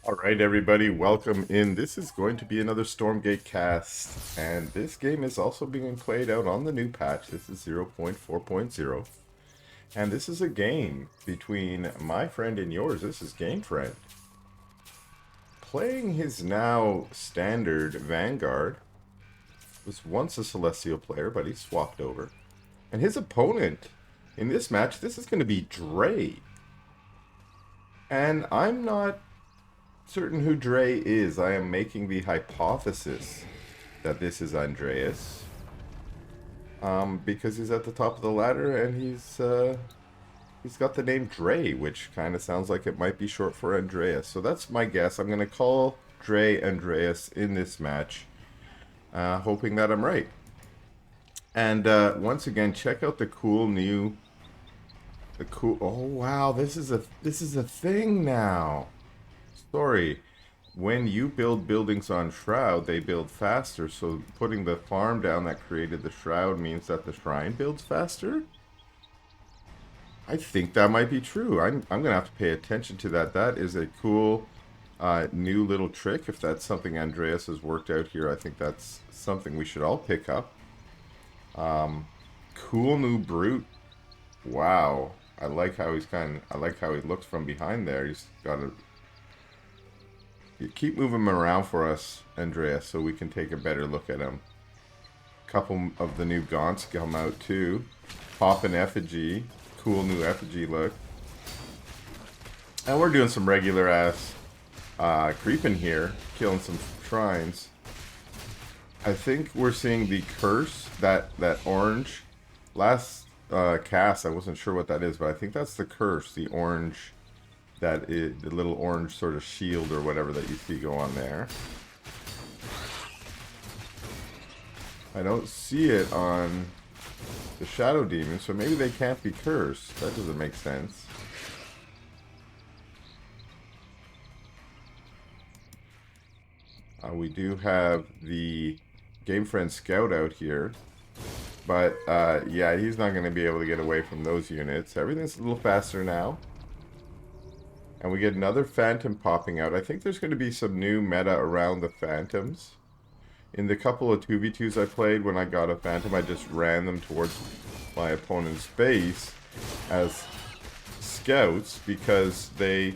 All right, everybody, welcome in. This is going to be another Stormgate cast, and this game is also being played out on the new patch. This is 0.4.0, and this is a game between my friend and yours. This is GameFriend playing his now standard Vanguard. Was once a Celestial player, but he swapped over. And his opponent in this match, this is going to be Dre. And I'm not certain who Dre is. I am making the hypothesis that this is Andreas. Because he's at the top of the ladder and he's got the name Dre, which kind of sounds like it might be short for Andreas. So that's my guess. I'm gonna call Dre Andreas in this match, hoping that I'm right. And once again, check out the cool new, Oh wow, this is a thing now. Story. When you build buildings on Shroud, they build faster, so putting the farm down that created the Shroud means that the shrine builds faster? I think that might be true. I'm gonna have to pay attention to that. That is a cool new little trick. If that's something Andreas has worked out here, I think that's something we should all pick up. Cool new brute. Wow. I like how he looks from behind there. He's got a You keep moving him around for us, Andreas, so we can take a better look at him. Couple of the new gaunts come out too. Pop an effigy. Cool new effigy look. And we're doing some regular ass creeping here. Killing some shrines. I think we're seeing the curse, that orange. Last cast, I wasn't sure what that is, but I think that's the curse, the orange. That is the little orange sort of shield or whatever that you see go on there. I don't see it on the Shadow Demons, so maybe they can't be cursed. That doesn't make sense. We do have the GameFriend Scout out here. But, yeah, he's not going to be able to get away from those units. Everything's a little faster now. And we get another Phantom popping out. I think there's going to be some new meta around the Phantoms. In the couple of 2v2s I played, when I got a Phantom, I just ran them towards my opponent's base as scouts because they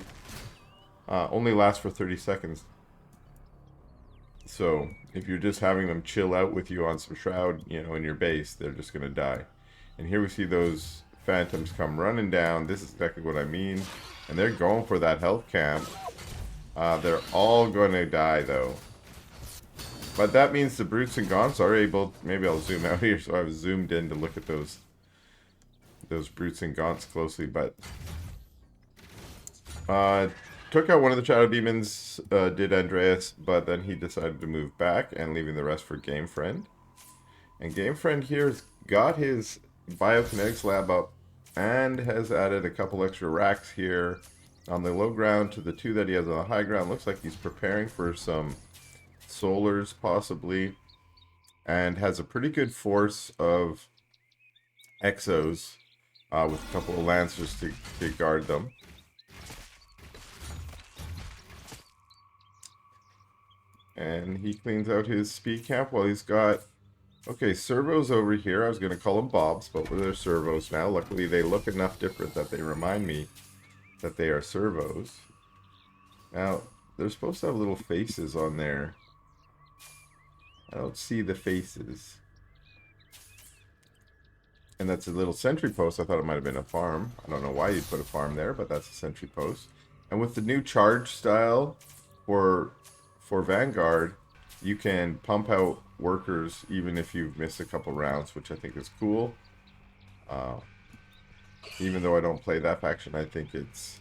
only last for 30 seconds. So, if you're just having them chill out with you on some Shroud, in your base, they're just going to die. And here we see those Phantoms come running down. This is exactly what I mean. And they're going for that health camp. They're all going to die, though. But that means the Brutes and Gaunts are able... Maybe I'll zoom out here so I've zoomed in to look at those Brutes and Gaunts closely. But took out one of the Shadow Demons, did Andreas, but then he decided to move back and leaving the rest for GameFriend. And GameFriend here has got his Biokinetics lab up and has added a couple extra racks here on the low ground to the two that he has on the high ground. Looks like he's preparing for some solars possibly, and has a pretty good force of exos with a couple of lancers to guard them. And he cleans out his speed camp while he's got... Okay, servos over here. I was going to call them Bobs, but they're servos now. Luckily, they look enough different that they remind me that they are servos. Now, they're supposed to have little faces on there. I don't see the faces. And that's a little sentry post. I thought it might have been a farm. I don't know why you'd put a farm there, but that's a sentry post. And with the new charge style for Vanguard, you can pump out workers even if you've missed a couple rounds, which I think is cool. Even though I don't play that faction, I think it's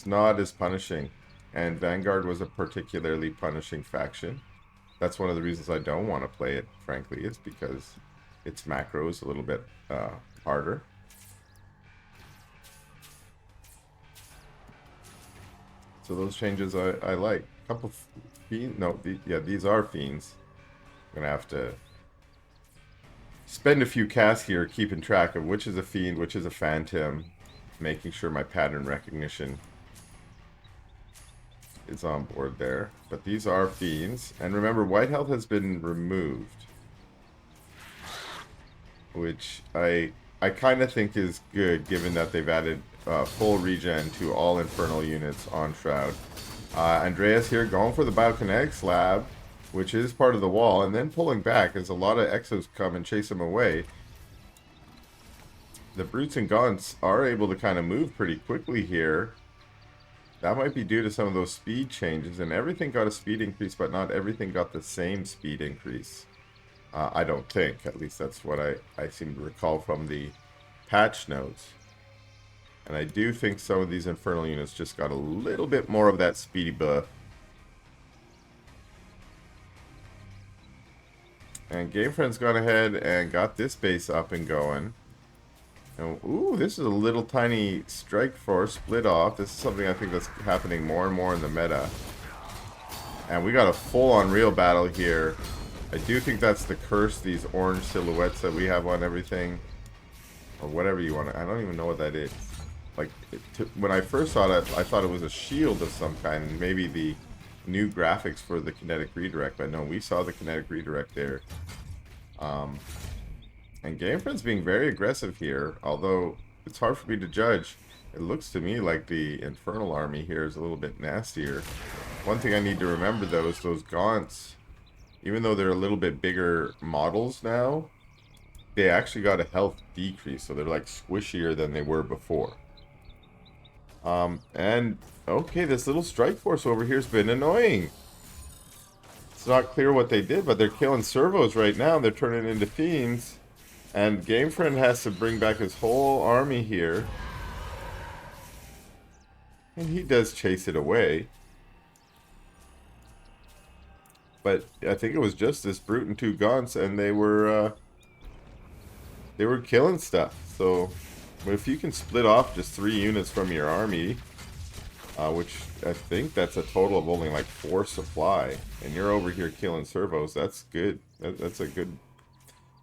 not as punishing. And Vanguard was a particularly punishing faction. That's one of the reasons I don't want to play it, frankly. It's because its macro is a little bit harder. So those changes I like. A couple fiends. No, these are fiends. I'm gonna have to spend a few casts here keeping track of which is a fiend, which is a phantom, making sure my pattern recognition is on board there. But these are fiends. And remember, white health has been removed. Which I kind of think is good, given that they've added full regen to all infernal units on Shroud. Andreas here going for the biokinetics lab, which is part of the wall, and then pulling back as a lot of exos come and chase him away. The brutes and gaunts are able to kind of move pretty quickly here. That might be due to some of those speed changes, and everything got a speed increase, but not everything got the same speed increase. I don't think. At least that's what I seem to recall from the patch notes. And I do think some of these infernal units just got a little bit more of that speedy buff. And GameFriend's gone ahead and got this base up and going. And, ooh, this is a little tiny strike force split off. This is something I think that's happening more and more in the meta. And we got a full-on real battle here. I do think that's the curse, these orange silhouettes that we have on everything. Or whatever you want to... I don't even know what that is. Like, when I first saw it, I thought it was a shield of some kind. Maybe the new graphics for the kinetic redirect. But no, we saw the kinetic redirect there. And GameFriend's being very aggressive here. Although, it's hard for me to judge. It looks to me like the Infernal Army here is a little bit nastier. One thing I need to remember, though, is those gaunts... Even though they're a little bit bigger models now, they actually got a health decrease, so they're like squishier than they were before. And okay, this little strike force over here has been annoying. It's not clear what they did, but they're killing servos right now. They're turning into fiends, and GameFriend has to bring back his whole army here, and he does chase it away. But I think it was just this brute and two gaunts, and they were killing stuff. So, but if you can split off just 3 units from your army, which I think that's a total of only like 4 supply, and you're over here killing servos, that's good. That's a good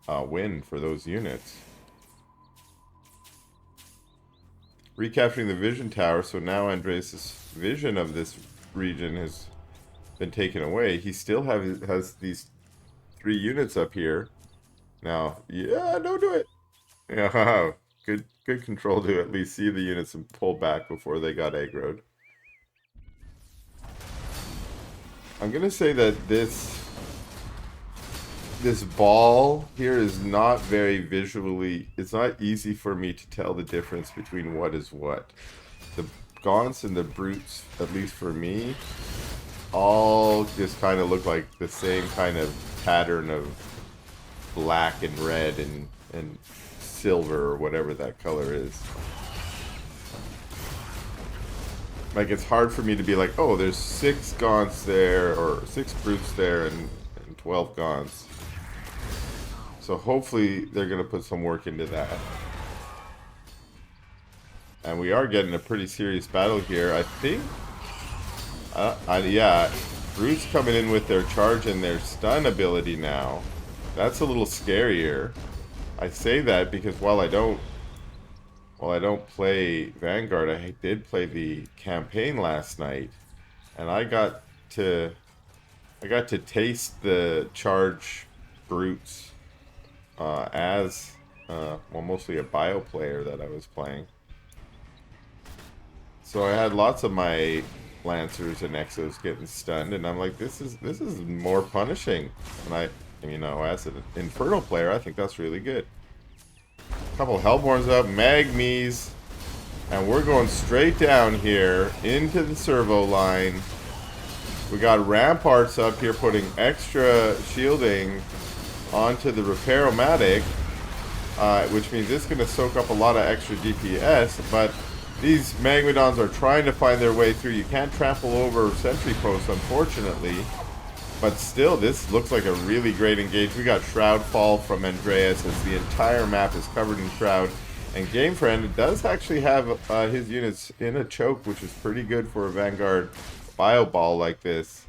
win for those units. Recapturing the vision tower, so now Andreas' vision of this region has been taken away. He still has these 3 units up here. Now, yeah, don't do it. Yeah, good control to at least see the units and pull back before they got aggroed. I'm gonna say that this ball here is not very visually. It's not easy for me to tell the difference between what is what. The gaunts and the brutes, at least for me, all just kind of look like the same kind of pattern of black and red and silver or whatever that color is. Like, it's hard for me to be like, oh, there's 6 gaunts there, or 6 brutes there, and 12 gaunts. So hopefully they're going to put some work into that. And we are getting a pretty serious battle here. I think... yeah, brutes coming in with their charge and their stun ability now. That's a little scarier. I say that because while I don't play Vanguard, I did play the campaign last night, and I got to taste the charge brutes as well, mostly a bio player that I was playing. So I had lots of my Lancers and Exos getting stunned, and I'm like, this is more punishing. And you know, as an Infernal player, I think that's really good. Couple Hellborns up, Magmies, and we're going straight down here into the servo line. We got Ramparts up here putting extra shielding onto the Repair-O-Matic, which means it's going to soak up a lot of extra DPS, but these Magmadons are trying to find their way through. You can't trample over sentry posts, unfortunately. But still, this looks like a really great engage. We got Shroud Fall from Andreas as the entire map is covered in Shroud. And GameFriend does actually have his units in a choke, which is pretty good for a Vanguard bio ball like this.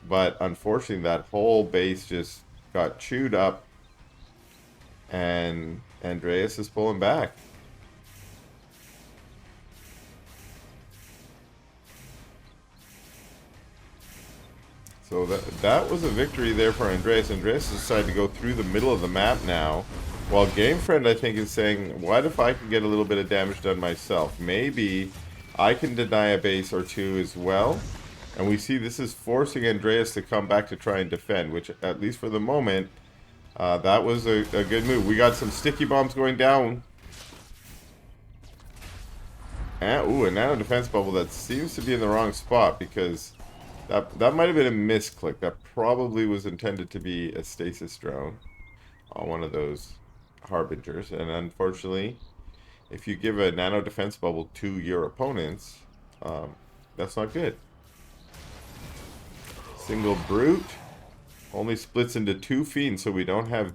But unfortunately, that whole base just got chewed up. And Andreas is pulling back. So that was a victory there for Andreas. Andreas decided to go through the middle of the map now. While GameFriend, I think, is saying, what if I can get a little bit of damage done myself? Maybe I can deny a base or two as well. And we see this is forcing Andreas to come back to try and defend, which, at least for the moment, that was a good move. We got some sticky bombs going down. And, ooh, a nano defense bubble that seems to be in the wrong spot because that might have been a misclick. That probably was intended to be a stasis drone on one of those harbingers. And unfortunately, if you give a nano defense bubble to your opponents, that's not good. Single brute only splits into 2 fiends, so we don't have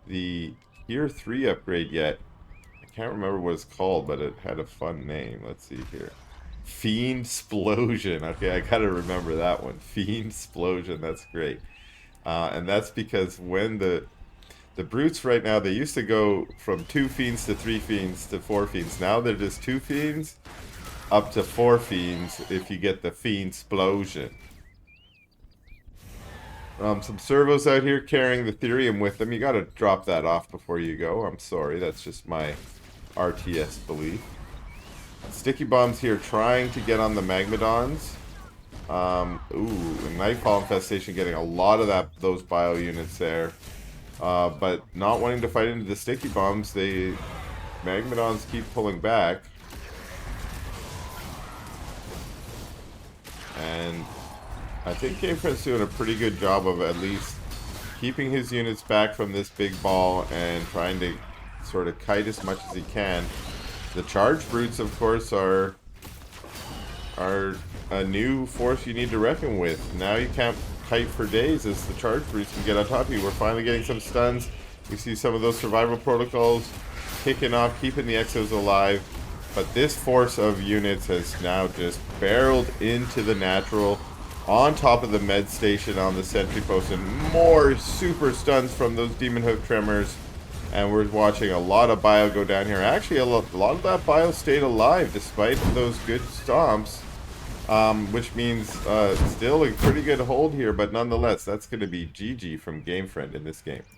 the tier 3 upgrade yet. I can't remember what it's called, but it had a fun name. Let's see here. Fiend Explosion. Okay, I gotta remember that one. Fiend Explosion. That's great. And that's because when the brutes right now, they used to go from 2 fiends to 3 fiends to 4 fiends. Now they're just 2 fiends up to 4 fiends if you get the Fiend Explosion. Some servos out here carrying the Therium with them. You gotta drop that off before you go. I'm sorry, that's just my RTS belief. Sticky bombs here trying to get on the Magmadons. Nightfall Infestation getting a lot of those bio units there. But not wanting to fight into the sticky bombs, Magmadons keep pulling back. And I think GameFriend's doing a pretty good job of at least keeping his units back from this big ball and trying to sort of kite as much as he can. The charge brutes, of course, are a new force you need to reckon with. Now you can't kite for days as the charge brutes can get on top of you. We're finally getting some stuns. We see some of those survival protocols kicking off, keeping the Exos alive. But this force of units has now just barreled into the natural, on top of the med station on the sentry post, and more super stuns from those demon hoof tremors. And we're watching a lot of bio go down here. Actually, a lot of that bio stayed alive despite those good stomps, which means still a pretty good hold here. But nonetheless, that's going to be GG from GameFriend in this game.